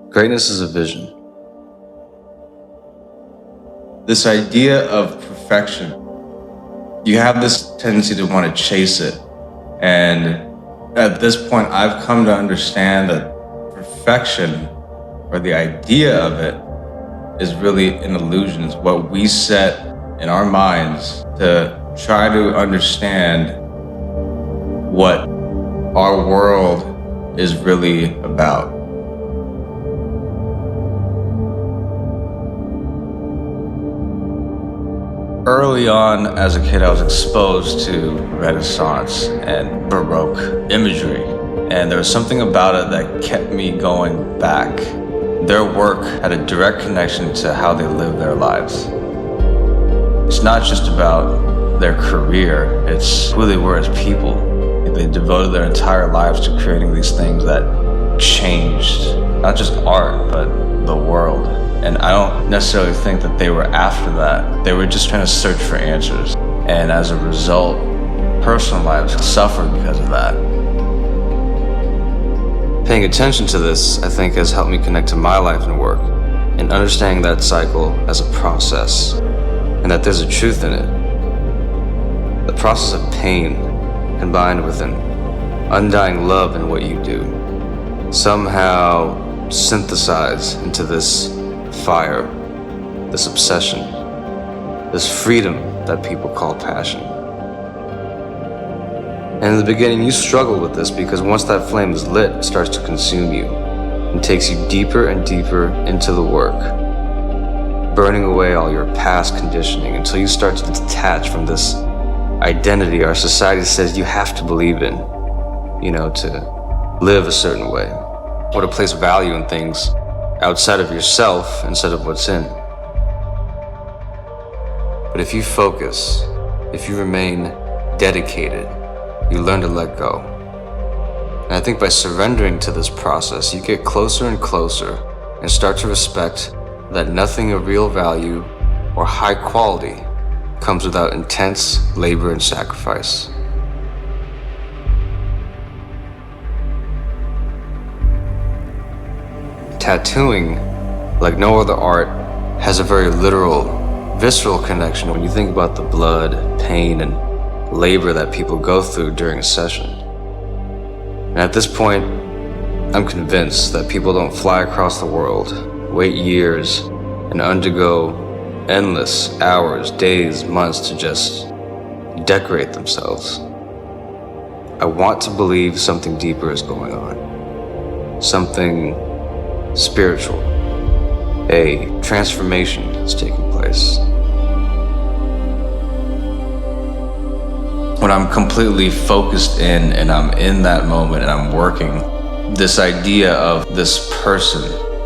Greatness is a vision. This idea of perfection, you have this tendency to want to chase it. And at this point, I've come to understand that perfection, or the idea of it, is really an illusion. It's what we set in our minds to try to understand what our world is really about. Early on as a kid, I was exposed to Renaissance and Baroque imagery, and there was something about it that kept me going back. Their work had a direct connection to how they lived their lives. It's not just about their career, it's who they were as people. They devoted their entire lives to creating these things that changed not just art, but the world. And I don't necessarily think that they were after that. They were just trying to search for answers. And as a result, personal lives suffered because of that. Paying attention to this, I think, has helped me connect to my life and work, and understanding that cycle as a process, and that there's a truth in it. The process of pain combined with an undying love in what you do, somehow synthesize into this fire, this obsession, this freedom that people call passion. And in the beginning, you struggle with this because once that flame is lit, it starts to consume you and takes you deeper and deeper into the work, burning away all your past conditioning until you start to detach from this identity our society says you have to believe in, to live a certain way, or to place value in things outside of yourself instead of what's in. But if you focus, if you remain dedicated, you learn to let go. And I think by surrendering to this process, you get closer and closer and start to respect that nothing of real value or high quality comes without intense labor and sacrifice. Tattooing, like no other art, has a very literal, visceral connection when you think about the blood, pain, and labor that people go through during a session. And at this point, I'm convinced that people don't fly across the world, wait years, and undergo endless hours, days, months to just decorate themselves. I want to believe something deeper is going on, something spiritual, a transformation is taking place. When I'm completely focused in and I'm in that moment and I'm working, this idea of this person,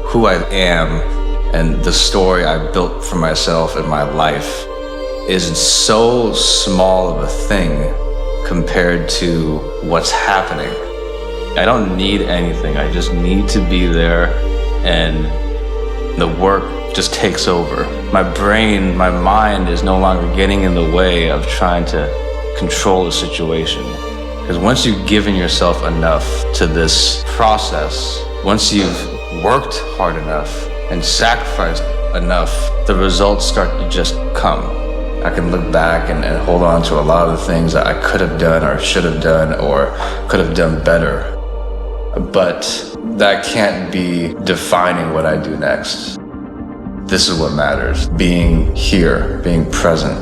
who I am, and the story I built for myself in my life is so small of a thing compared to what's happening. I don't need anything. I just need to be there, and the work just takes over. My brain, my mind is no longer getting in the way of trying to control the situation. Because once you've given yourself enough to this process, once you've worked hard enough and sacrificed enough, the results start to just come. I can look back and hold on to a lot of the things that I could have done or should have done or could have done better. But that can't be defining what I do next. This is what matters, being here, being present.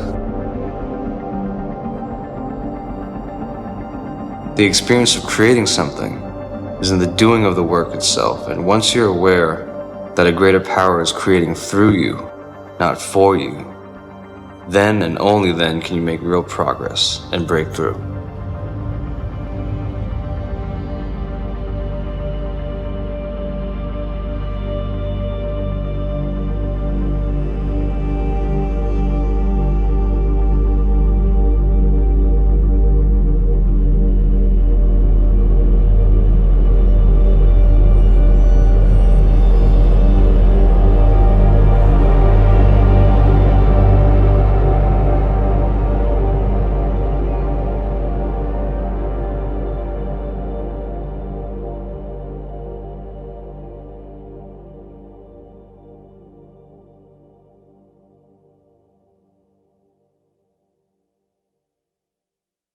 The experience of creating something is in the doing of the work itself, and once you're aware that a greater power is creating through you, not for you, then and only then can you make real progress and break through.